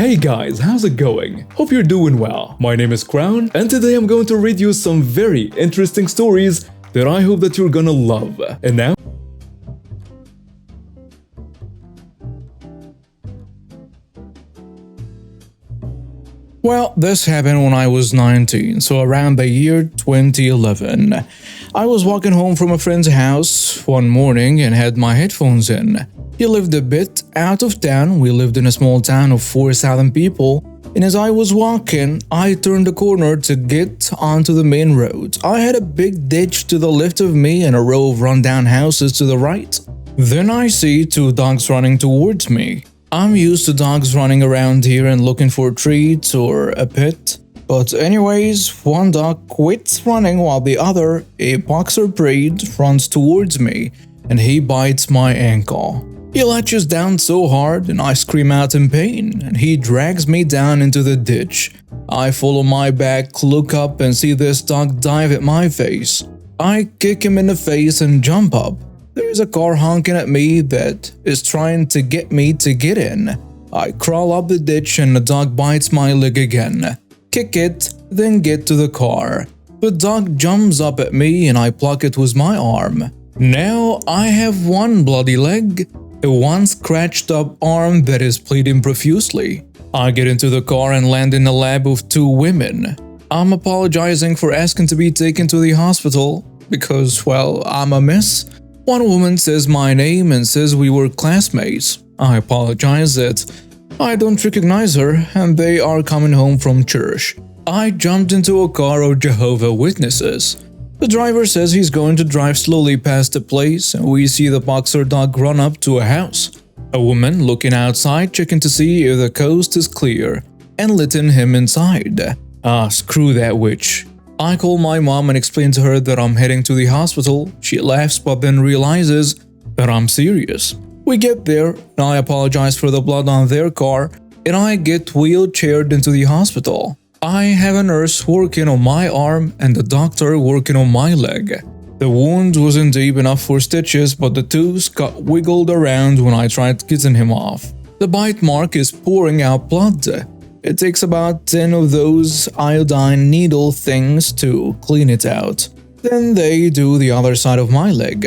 Hey guys, how's it going? Hope you're doing well. My name is Crown, and today I'm going to read you some very interesting stories that I hope that you're gonna love. And now, well, this happened when I was 19, so around the year 2011. I was walking home from a friend's house one morning and had my headphones in. He lived a bit out of town. We lived in a small town of 4,000 people, and as I was walking, I turned the corner to get onto the main road. I had a big ditch to the left of me and a row of rundown houses to the right. Then I see two dogs running towards me. I'm used to dogs running around here and looking for treats or a pet. But anyways, one dog quits running while the other, a boxer breed, runs towards me and he bites my ankle. He latches down so hard and I scream out in pain and he drags me down into the ditch. I follow my back, look up and see this dog dive at my face. I kick him in the face and jump up. There's a car honking at me that is trying to get me to get in. I crawl up the ditch and the dog bites my leg again. Kick it, then get to the car. The dog jumps up at me and I pluck it with my arm. Now I have one bloody leg, a one scratched up arm that is bleeding profusely. I get into the car and land in the lap of two women. I'm apologizing for asking to be taken to the hospital because, well, I'm a mess. One woman says my name and says we were classmates. I apologize that I don't recognize her and they are coming home from church. I jumped into a car of Jehovah's Witnesses. The driver says he's going to drive slowly past the place and we see the boxer dog run up to a house. A woman looking outside checking to see if the coast is clear and letting him inside. Screw that witch. I call my mom and explain to her that I'm heading to the hospital. She laughs but then realizes that I'm serious. We get there and I apologize for the blood on their car and I get wheelchaired into the hospital. I have a nurse working on my arm and the doctor working on my leg. The wound wasn't deep enough for stitches but the tooth got wiggled around when I tried getting him off. The bite mark is pouring out blood. It takes about 10 of those iodine needle things to clean it out. Then they do the other side of my leg.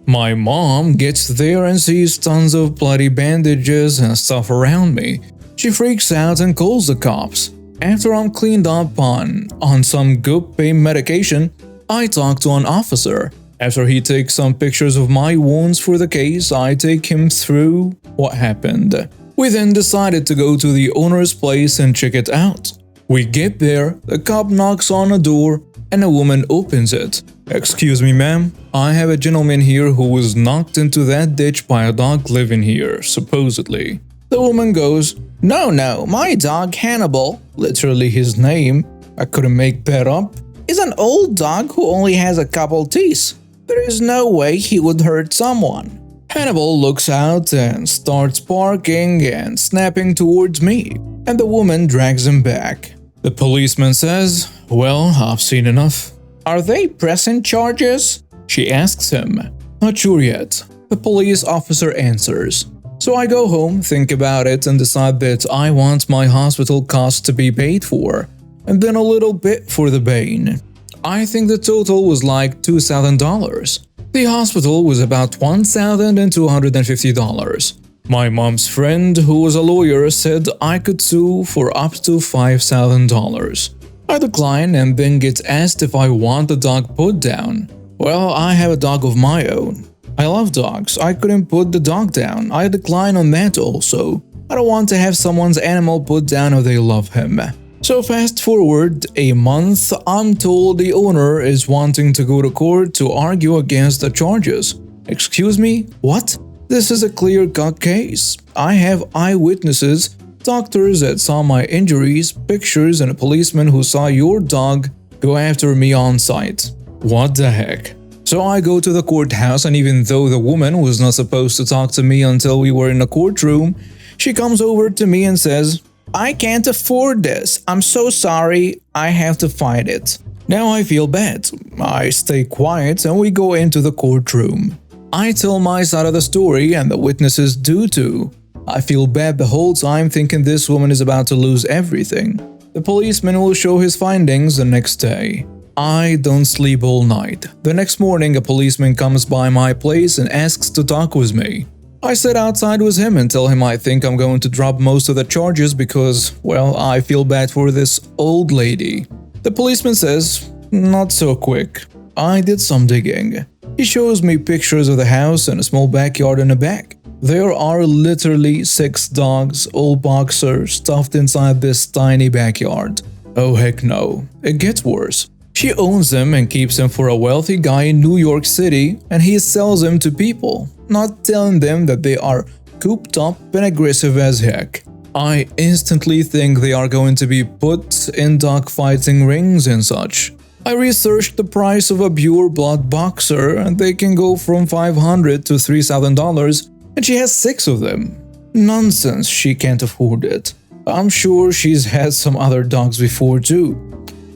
My mom gets there and sees tons of bloody bandages and stuff around me. She freaks out and calls the cops. After I'm cleaned up on some good pain medication, I talk to an officer. After he takes some pictures of my wounds for the case, I take him through what happened. We then decided to go to the owner's place and check it out. We get there, the cop knocks on a door and a woman opens it. "Excuse me, ma'am, I have a gentleman here who was knocked into that ditch by a dog living here, supposedly." The woman goes, No, my dog Hannibal, literally his name, I couldn't make that up, is an old dog who only has a couple teeth. There is no way he would hurt someone." Hannibal looks out and starts barking and snapping towards me, and the woman drags him back. The policeman says, "Well, I've seen enough." "Are they pressing charges?" she asks him. "Not sure yet," the police officer answers. So I go home, think about it, and decide that I want my hospital costs to be paid for, and then a little bit for the bane. I think the total was like $2,000. The hospital was about $1,250. My mom's friend, who was a lawyer, said I could sue for up to $5,000. I decline and then get asked if I want the dog put down. Well, I have a dog of my own. I love dogs. I couldn't put the dog down. I decline on that also. I don't want to have someone's animal put down if they love him. So fast forward a month, I'm told the owner is wanting to go to court to argue against the charges. Excuse me? What? This is a clear-cut case. I have eyewitnesses, doctors that saw my injuries, pictures, and a policeman who saw your dog go after me on site. What the heck? So I go to the courthouse, and even though the woman was not supposed to talk to me until we were in the courtroom, she comes over to me and says, "I can't afford this. I'm so sorry. I have to fight it." Now I feel bad. I stay quiet and we go into the courtroom. I tell my side of the story and the witnesses do too. I feel bad the whole time thinking this woman is about to lose everything. The policeman will show his findings the next day. I don't sleep all night. The next morning, a policeman comes by my place and asks to talk with me. I sit outside with him and tell him I think I'm going to drop most of the charges because, well, I feel bad for this old lady. The policeman says, "Not so quick. I did some digging." He shows me pictures of the house and a small backyard in the back. There are literally 6 dogs, all boxers, stuffed inside this tiny backyard. Oh heck no, it gets worse. She owns them and keeps them for a wealthy guy in New York City, and he sells them to people, not telling them that they are cooped up and aggressive as heck. I instantly think they are going to be put in dog fighting rings and such. I researched the price of a pure blood boxer, and they can go from $500 to $3,000, and she has 6 of them. Nonsense, she can't afford it. I'm sure she's had some other dogs before too.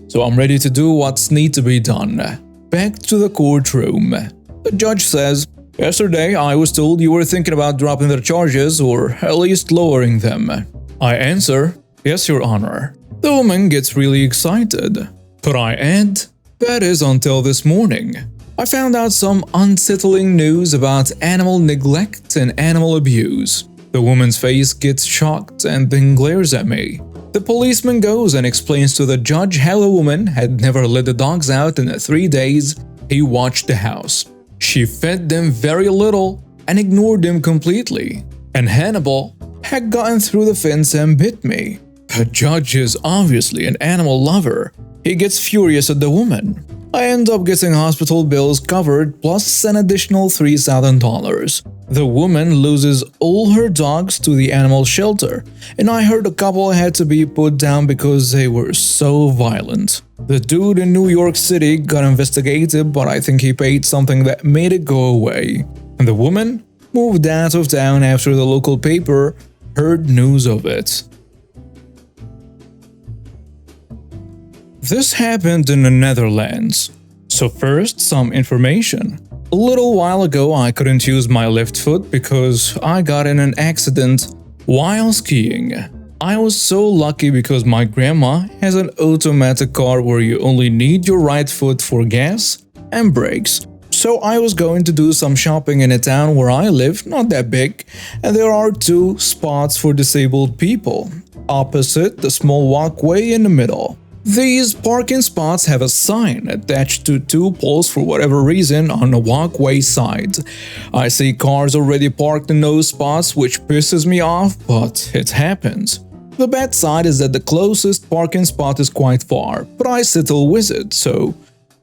So I'm ready to do what's need to be done. Back to the courtroom. The judge says, "Yesterday I was told you were thinking about dropping the charges or at least lowering them." I answer, "Yes, Your Honor." The woman gets really excited. But I add, "That is until this morning. I found out some unsettling news about animal neglect and animal abuse." The woman's face gets shocked and then glares at me. The policeman goes and explains to the judge how the woman had never let the dogs out in the 3 days he watched the house. She fed them very little and ignored them completely. And Hannibal had gotten through the fence and bit me. The judge is obviously an animal lover. He gets furious at the woman. I end up getting hospital bills covered plus an additional $3,000. The woman loses all her dogs to the animal shelter, and I heard a couple had to be put down because they were so violent. The dude in New York City got investigated, but I think he paid something that made it go away. And the woman moved out of town after the local paper heard news of it. This happened in the Netherlands. So first, some information. A little while ago I couldn't use my left foot because I got in an accident while skiing. I was so lucky because my grandma has an automatic car where you only need your right foot for gas and brakes. So I was going to do some shopping in a town where I live, not that big, and there are 2 spots for disabled people. Opposite the small walkway in the middle. These parking spots have a sign attached to 2 poles for whatever reason on the walkway side. I see cars already parked in those spots, which pisses me off, but it happens. The bad side is that the closest parking spot is quite far, but I still with it, so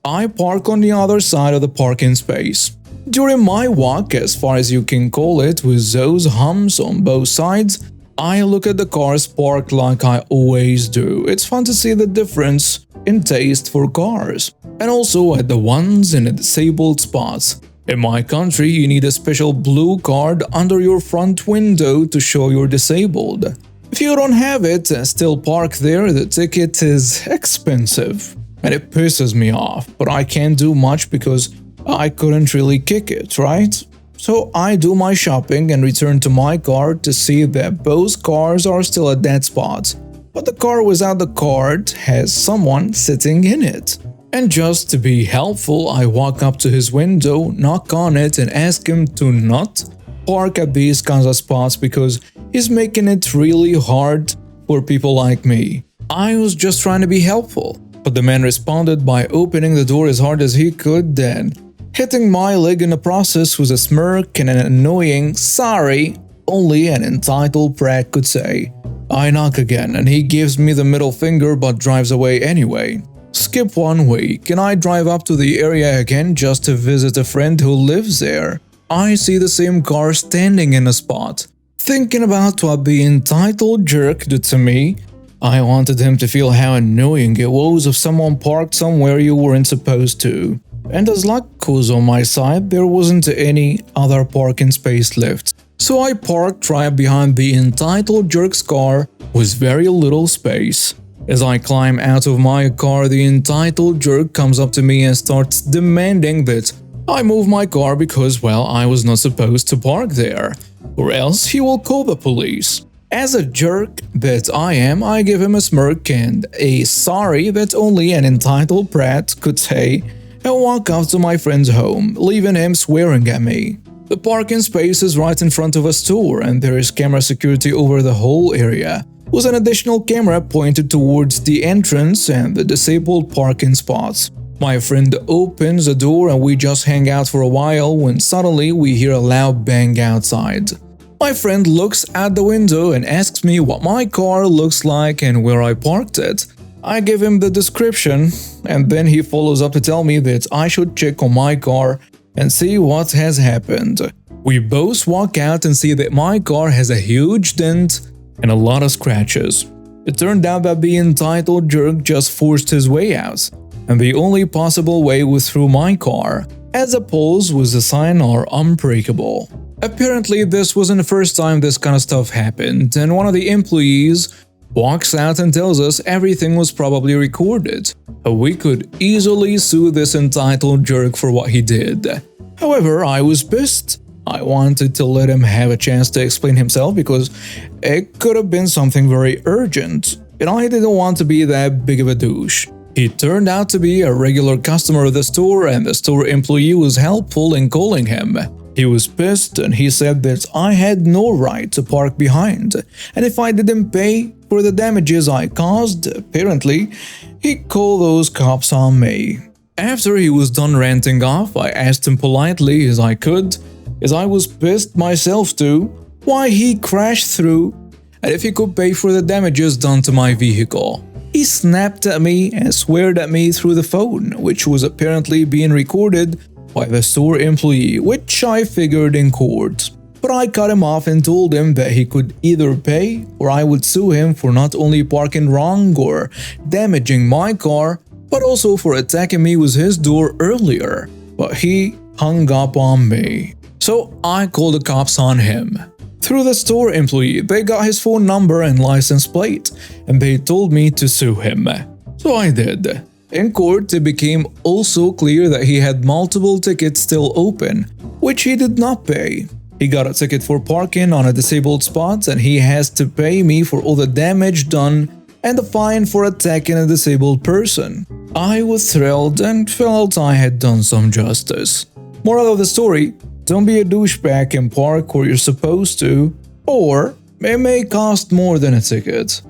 I park on the other side of the parking space. During my walk, as far as you can call it, with those humps on both sides, I look at the cars parked like I always do. It's fun to see the difference in taste for cars. And also at the ones in the disabled spots. In my country, you need a special blue card under your front window to show you're disabled. If you don't have it and still park there, the ticket is expensive. And it pisses me off, but I can't do much because I couldn't really kick it, right? So I do my shopping and return to my car to see that both cars are still at that spot. But the car without the card has someone sitting in it. And just to be helpful, I walk up to his window, knock on it and ask him to not park at these kinds of spots because he's making it really hard for people like me. I was just trying to be helpful. But the man responded by opening the door as hard as he could, then hitting my leg in the process with a smirk and an annoying "sorry" only an entitled brat could say. I knock again and he gives me the middle finger but drives away anyway. Skip 1 week and I drive up to the area again just to visit a friend who lives there. I see the same car standing in a spot. Thinking about what the entitled jerk did to me, I wanted him to feel how annoying it was if someone parked somewhere you weren't supposed to. And as luck was on my side, there wasn't any other parking space left. So I parked right behind the entitled jerk's car with very little space. As I climb out of my car, the entitled jerk comes up to me and starts demanding that I move my car because, well, I was not supposed to park there. or else he will call the police. As a jerk that I am, I give him a smirk and a sorry that only an entitled brat could say, and walk off to my friend's home, leaving him swearing at me. The parking space is right in front of a store and there is camera security over the whole area, with an additional camera pointed towards the entrance and the disabled parking spots. My friend opens the door and we just hang out for a while when suddenly we hear a loud bang outside. My friend looks at the window and asks me what my car looks like and where I parked it. I give him the description, and then he follows up to tell me that I should check on my car and see what has happened. We both walk out and see that my car has a huge dent and a lot of scratches. It turned out that the entitled jerk just forced his way out, and the only possible way was through my car, as the poles with the sign are unbreakable. Apparently, this wasn't the first time this kind of stuff happened, and one of the employees walks out and tells us everything was probably recorded. We could easily sue this entitled jerk for what he did. However, I was pissed. I wanted to let him have a chance to explain himself because it could have been something very urgent, and I didn't want to be that big of a douche. He turned out to be a regular customer of the store, and the store employee was helpful in calling him. He was pissed and he said that I had no right to park behind, and if I didn't pay for the damages I caused, apparently, he'd call those cops on me. After he was done ranting off, I asked him politely as I could, as I was pissed myself too, why he crashed through and if he could pay for the damages done to my vehicle. He snapped at me and swore at me through the phone, which was apparently being recorded by the store employee, which I figured in court. But I cut him off and told him that he could either pay or I would sue him for not only parking wrong or damaging my car, but also for attacking me with his door earlier. But he hung up on me. So I called the cops on him. Through the store employee, they got his phone number and license plate, and they told me to sue him. So I did. In court, it became also clear that he had multiple tickets still open, which he did not pay. He got a ticket for parking on a disabled spot, and he has to pay me for all the damage done and a fine for attacking a disabled person. I was thrilled and felt I had done some justice. Moral of the story, don't be a douchebag and park where you're supposed to, or it may cost more than a ticket.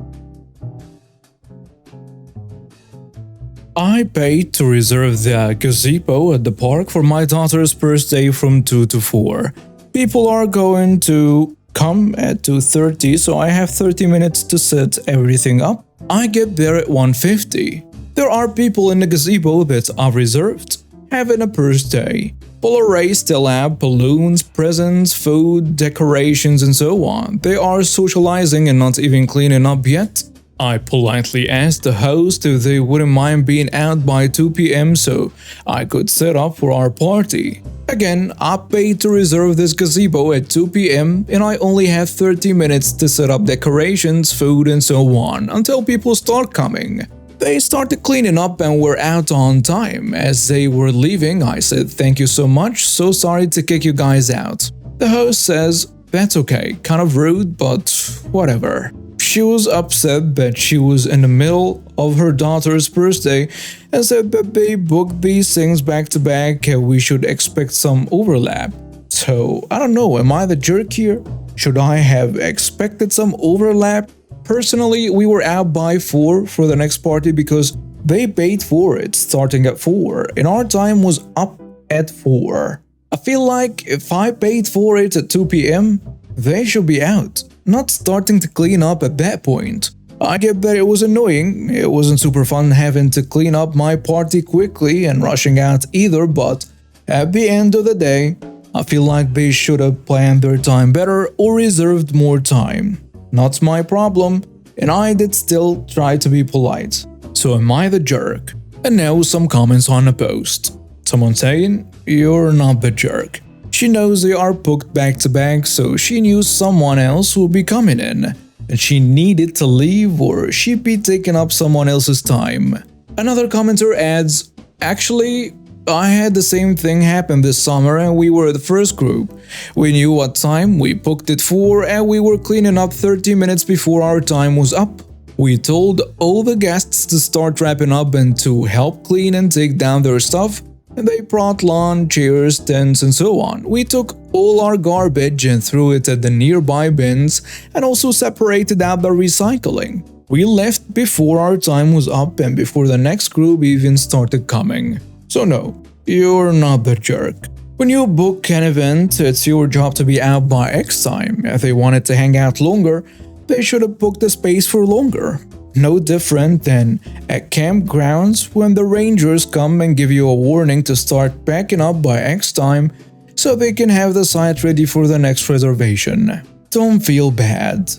I paid to reserve the gazebo at the park for my daughter's birthday from 2 to 4. People are going to come at 2:30, so I have 30 minutes to set everything up. I get there at 1:50. There are people in the gazebo that I've reserved having a birthday. Polaroids still have balloons, presents, food, decorations, and so on. They are socializing and not even cleaning up yet. I politely asked the host if they wouldn't mind being out by 2 p.m. so I could set up for our party. Again, I paid to reserve this gazebo at 2 p.m. and I only had 30 minutes to set up decorations, food, and so on until people start coming. They started cleaning up and were out on time. As they were leaving, I said, "Thank you so much, so sorry to kick you guys out." The host says, "That's okay, kind of rude, but whatever." She was upset that she was in the middle of her daughter's birthday and said that they booked these things back to back and we should expect some overlap. So, I don't know, am I the jerk here? Should I have expected some overlap? Personally, we were out by 4 for the next party because they paid for it starting at 4 and our time was up at 4. I feel like if I paid for it at 2 p.m., they should be out, not starting to clean up at that point. I get that it was annoying, it wasn't super fun having to clean up my party quickly and rushing out either, but at the end of the day, I feel like they should have planned their time better or reserved more time. Not my problem, and I did still try to be polite. So am I the jerk? And now some comments on the post. Someone saying, "You're not the jerk. She knows they are booked back to back, so she knew someone else would be coming in, and she needed to leave or she'd be taking up someone else's time." Another commenter adds, "Actually, I had the same thing happen this summer and we were the first group. We knew what time we booked it for and we were cleaning up 30 minutes before our time was up. We told all the guests to start wrapping up and to help clean and take down their stuff, and they brought lawn, chairs, tents, and so on. We took all our garbage and threw it at the nearby bins and also separated out the recycling. We left before our time was up and before the next group even started coming. So no, you're not the jerk. When you book an event, it's your job to be out by X time. If they wanted to hang out longer, they should have booked the space for longer. No different than at campgrounds when the rangers come and give you a warning to start packing up by X time so they can have the site ready for the next reservation. Don't feel bad.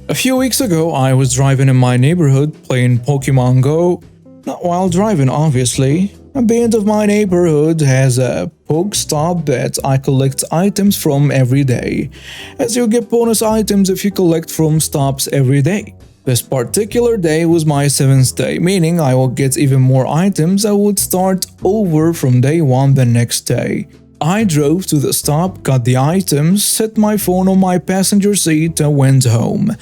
A few weeks ago, I was driving in my neighborhood playing Pokemon Go. Not while driving, obviously. A bit of my neighborhood has a Poke Stop that I collect items from every day, as you get bonus items if you collect from stops every day. This particular day was my 7th day, meaning I will get even more items. I would start over from day 1 the next day. I drove to the stop, got the items, set my phone on my passenger seat and went home.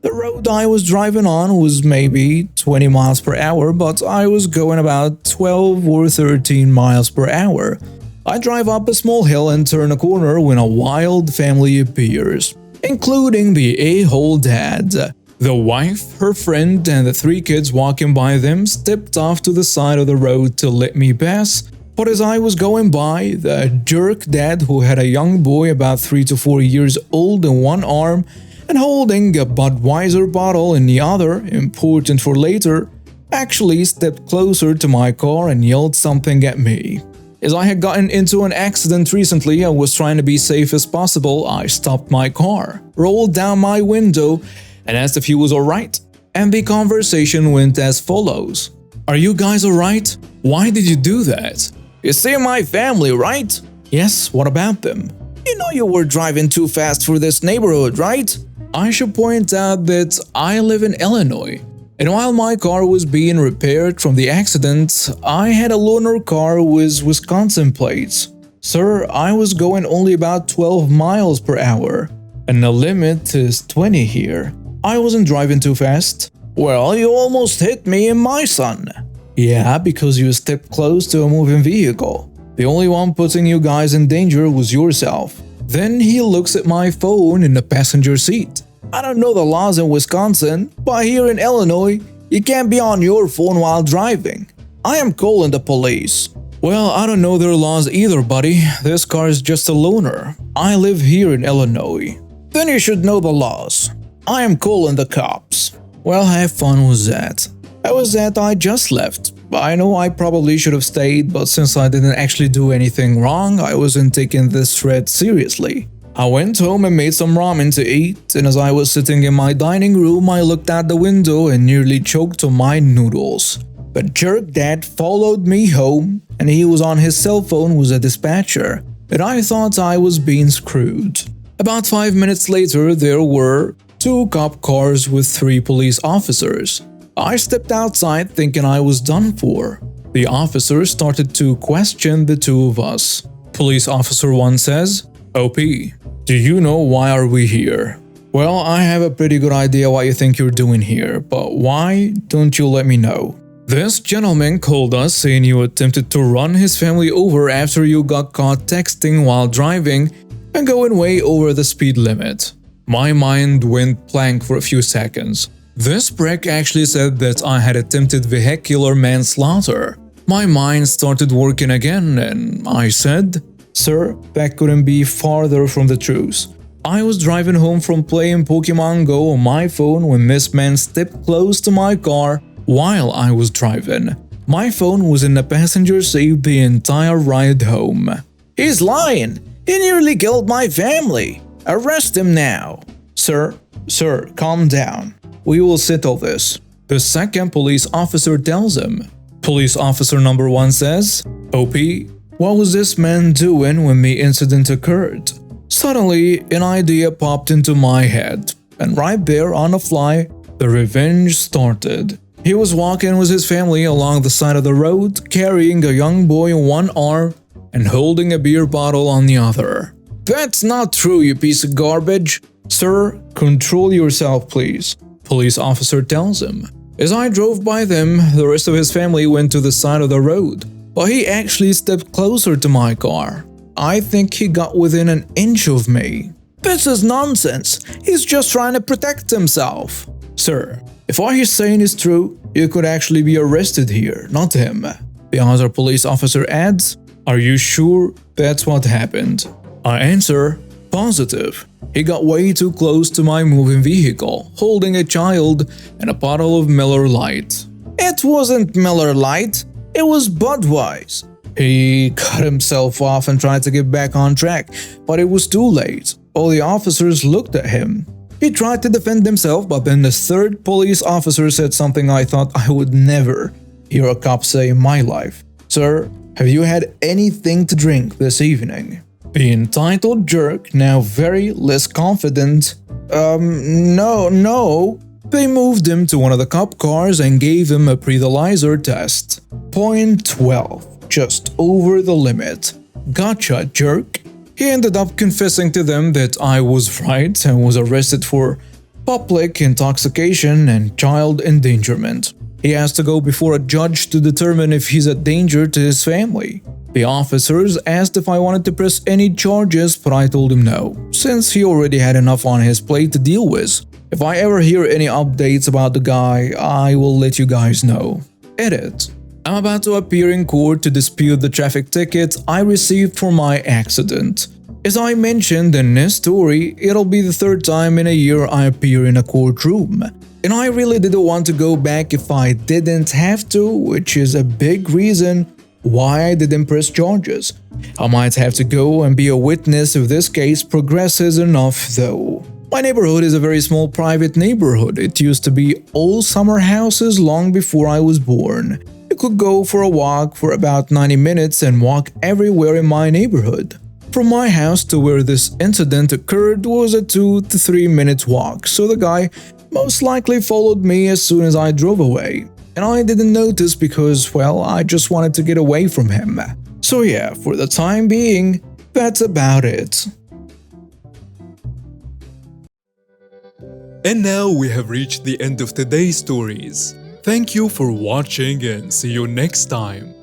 The road I was driving on was maybe 20 miles per hour, but I was going about 12 or 13 miles per hour. I drive up a small hill and turn a corner when a wild family appears, including the a-hole dad. The wife, her friend, and the 3 kids walking by them stepped off to the side of the road to let me pass, but as I was going by, the jerk dad, who had a young boy about 3 to 4 years old in one arm and holding a Budweiser bottle in the other, important for later, actually stepped closer to my car and yelled something at me. As I had gotten into an accident recently and was trying to be safe as possible, I stopped my car, rolled down my window, and asked if he was alright. And the conversation went as follows. "Are you guys alright? Why did you do that?" "You see my family, right?" "Yes, what about them?" "You know you were driving too fast for this neighborhood, right?" I should point out that I live in Illinois, and while my car was being repaired from the accident, I had a loaner car with Wisconsin plates. "Sir, I was going only about 12 miles per hour, and the limit is 20 here. I wasn't driving too fast." "Well, you almost hit me and my son." "Yeah, because you stepped close to a moving vehicle. The only one putting you guys in danger was yourself." Then he looks at my phone in the passenger seat. "I don't know the laws in Wisconsin, but here in Illinois, you can't be on your phone while driving. I am calling the police." "Well, I don't know their laws either, buddy. This car is just a loaner. I live here in Illinois." "Then you should know the laws. I am calling the cops." Well, have fun with that. That was that I just left. I know I probably should have stayed, but since I didn't actually do anything wrong, I wasn't taking this threat seriously. I went home and made some ramen to eat, and as I was sitting in my dining room, I looked out the window and nearly choked on my noodles. But jerk dad followed me home, and he was on his cell phone with a dispatcher, and I thought I was being screwed. About 5 minutes later, there were 2 cop cars with 3 police officers. I stepped outside thinking I was done for. The officers started to question the 2 of us. Police officer 1 says, "OP, do you know why are we here?" "Well, I have a pretty good idea what you think you're doing here, but why don't you let me know?" "This gentleman called us saying you attempted to run his family over after you got caught texting while driving and going way over the speed limit." My mind went blank for a few seconds. This prick actually said that I had attempted vehicular manslaughter. My mind started working again and I said, "Sir, that couldn't be farther from the truth. I was driving home from playing Pokemon Go on my phone when this man stepped close to my car while I was driving. My phone was in the passenger seat the entire ride home." "He's lying! He nearly killed my family! Arrest him now!" Sir, calm down. We will settle this." The second police officer tells him. Police officer number 1 says, "OP, what was this man doing when the incident occurred?" Suddenly, an idea popped into my head, and right there on the fly, the revenge started. He was walking with his family along the side of the road, carrying a young boy on one arm and holding a beer bottle on the other. "That's not true, you piece of garbage." "Sir, control yourself, please," police officer tells him. As I drove by them, the rest of his family went to the side of the road, but he actually stepped closer to my car. I think he got within an inch of me. "This is nonsense. He's just trying to protect himself." "Sir, if what he's saying is true, you could actually be arrested here, not him." The other police officer adds, "Are you sure that's what happened?" I answer, "Positive. He got way too close to my moving vehicle, holding a child and a bottle of Miller Lite." "It wasn't Miller Lite, it was Budweiser." He cut himself off and tried to get back on track, but it was too late. All the officers looked at him. He tried to defend himself, but then the third police officer said something I thought I would never hear a cop say in my life. "Sir, have you had anything to drink this evening?" The entitled jerk, now very less confident, No. They moved him to one of the cop cars and gave him a breathalyzer test. Point 12, just over the limit. Gotcha, jerk. He ended up confessing to them that I was right and was arrested for public intoxication and child endangerment. He has to go before a judge to determine if he's a danger to his family. The officers asked if I wanted to press any charges, but I told him no, since he already had enough on his plate to deal with. If I ever hear any updates about the guy, I will let you guys know. Edit. I'm about to appear in court to dispute the traffic ticket I received for my accident. As I mentioned in this story, it'll be the third time in a year I appear in a courtroom. And I really didn't want to go back if I didn't have to, which is a big reason why I didn't press charges. I might have to go and be a witness if this case progresses enough though. My neighborhood is a very small private neighborhood. It used to be all summer houses long before I was born. You could go for a walk for about 90 minutes and walk everywhere in my neighborhood. From my house to where this incident occurred was a 2 to 3 minute walk, so the guy most likely followed me as soon as I drove away. And I didn't notice because, well, I just wanted to get away from him. So yeah, for the time being, that's about it. And now we have reached the end of today's stories. Thank you for watching and see you next time.